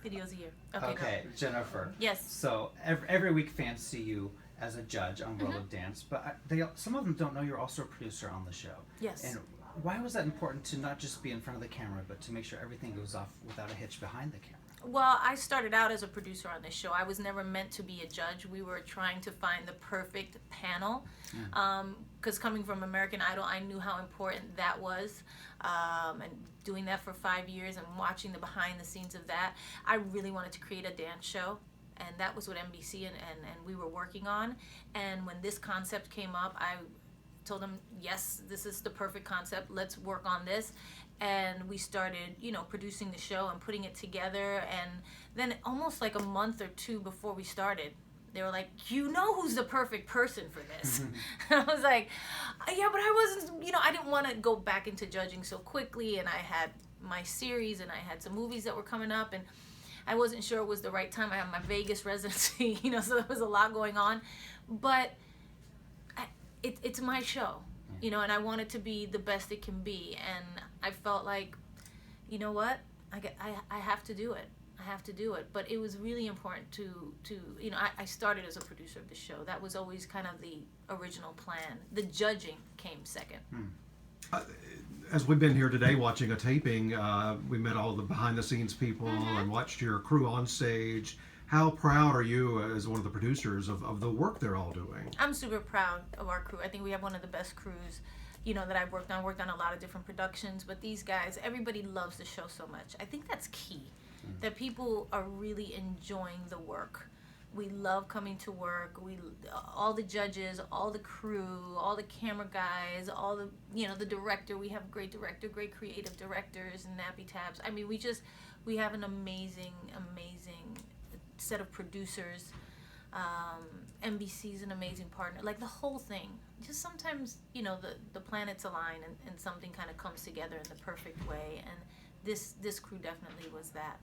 videos a year. Okay, Jennifer. Yes. So every week fans see you as a judge on World of Dance, but some of them don't know you're also a producer on the show. Yes. And why was that important to not just be in front of the camera, but to make sure everything goes off without a hitch behind the camera? Well, I started out as a producer on this show. I was never meant to be a judge. We were trying to find the perfect panel. Because coming from American Idol, I knew how important that was. And doing that for 5 years and watching the behind the scenes of that, I really wanted to create a dance show. And that was what NBC and we were working on. And when this concept came up, I told them, yes, this is the perfect concept. Let's work on this. And we started, producing the show and putting it together. And then almost like a month or two before we started, they were like, who's the perfect person for this? And I was like, yeah, but I wasn't, I didn't want to go back into judging so quickly. And I had my series and I had some movies that were coming up. And I wasn't sure it was the right time. I had my Vegas residency, so there was a lot going on. But it's my show, and I want it to be the best it can be. And I felt like, you know what, I have to do it. I have to do it. But it was really important to I started as a producer of the show. That was always kind of the original plan. The judging came second. As we've been here today watching a taping, we met all the behind-the-scenes people and watched your crew on stage. How proud are you as one of the producers of the work they're all doing? I'm super proud of our crew. I think we have one of the best crews, that I've worked on. Worked on a lot of different productions, but these guys, everybody loves the show so much. I think that's key, that people are really enjoying the work. We love coming to work. All the judges, all the crew, all the camera guys, all the, the director. We have a great director, great creative directors and nappy tabs. I mean, we have an amazing set of producers. NBC's an amazing partner. Like the whole thing. Just sometimes, the planets align and something kind of comes together in the perfect way. And this crew definitely was that.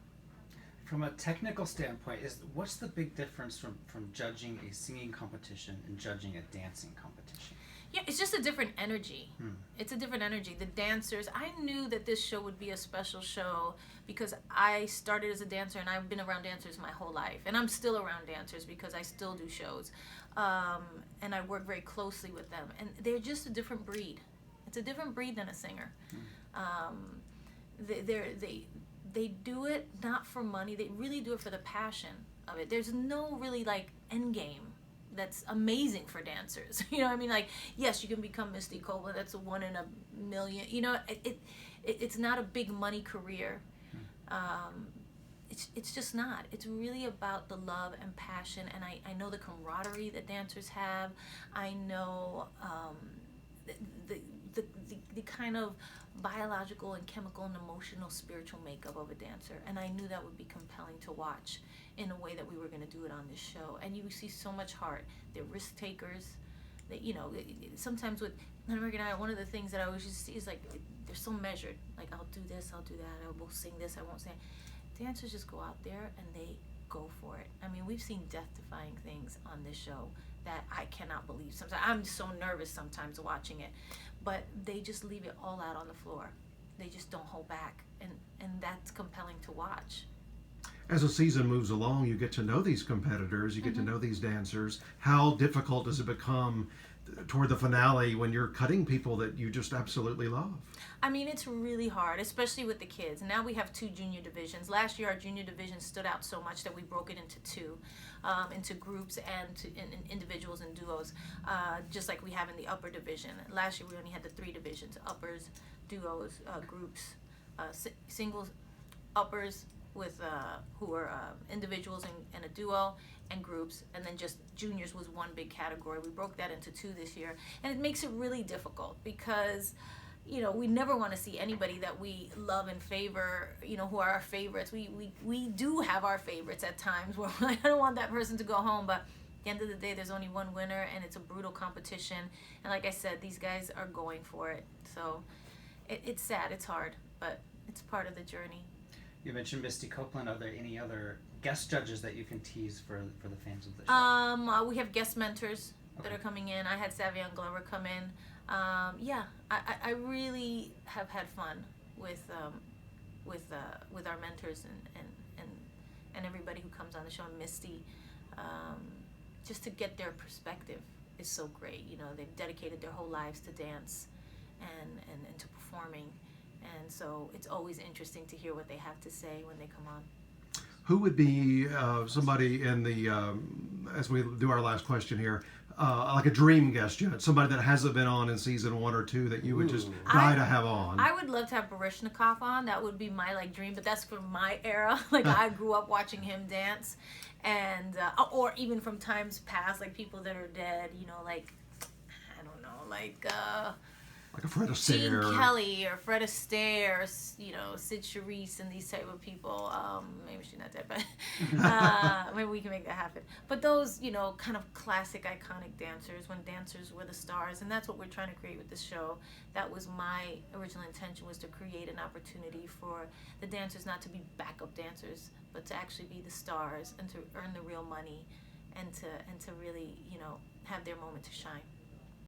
From a technical standpoint, what's the big difference from judging a singing competition and judging a dancing competition? Yeah, it's just a different energy. It's a different energy. The dancers, I knew that this show would be a special show because I started as a dancer and I've been around dancers my whole life. And I'm still around dancers because I still do shows. And I work very closely with them. And they're just a different breed. It's a different breed than a singer. They do it not for money. They really do it for the passion of it. There's no really end game that's amazing for dancers. Like, yes, you can become Misty Copeland. That's a 1 in a million. It's not a big money career. It's just not. It's really about the love and passion. And I know the camaraderie that dancers have. I know the kind of biological and chemical and emotional spiritual makeup of a dancer, and I knew that would be compelling to watch in a way that we were going to do it on this show. And you see so much heart. They're risk takers. Sometimes with American Idol, one of the things that I always just see is they're so measured. Like, I'll do this, I'll do that, I will sing this, I won't sing. Dancers just go out there and they go for it. I mean, we've seen death-defying things on this show that I cannot believe. Sometimes I'm so nervous sometimes watching it, but they just leave it all out on the floor. They just don't hold back, and that's compelling to watch. As the season moves along, you get to know these competitors, you get to know these dancers. How difficult does it become toward the finale when you're cutting people that you just absolutely love? I mean, it's really hard, especially with the kids. Now we have 2 junior divisions. Last year, our junior division stood out so much that we broke it into 2, into groups and individuals and duos, just like we have in the upper division. Last year, we only had the 3 divisions: uppers, duos, groups, singles, uppers with who were individuals and a duo, and groups, and then just juniors was one big category. We broke that into 2 this year, and it makes it really difficult because we never want to see anybody that we love and favor, who are our favorites. We do have our favorites at times where I don't want that person to go home, but at the end of the day, there's only one winner, and it's a brutal competition. And like I said, these guys are going for it. So it's sad, it's hard, but it's part of the journey. You mentioned Misty Copeland. Are there any other guest judges that you can tease for the fans of the show? We have guest mentors that are coming in. I had Savion Glover come in. I really have had fun with our mentors and comes on the show, and Misty, just to get their perspective is so great. You know, they've dedicated their whole lives to dance and to performing, and so it's always interesting to hear what they have to say when they come on. Who would be somebody in the, as we do our last question here, like a dream guest yet? Somebody that hasn't been on in season 1 or 2 that you would just die to have on? I would love to have Baryshnikov on. That would be my like dream, but that's from my era. Like I grew up watching him dance, and or even from times past, like people that are dead. You know, like I don't know, like a Fred Gene Astaire. Kelly or Fred Astaire, or, you know, Sid Charisse and these type of people. Maybe she's not dead, but maybe we can make that happen. But those, you know, kind of classic, iconic dancers, when dancers were the stars, and that's what we're trying to create with this show. That was my original intention, was to create an opportunity for the dancers not to be backup dancers, but to actually be the stars and to earn the real money, and to really, you know, have their moment to shine.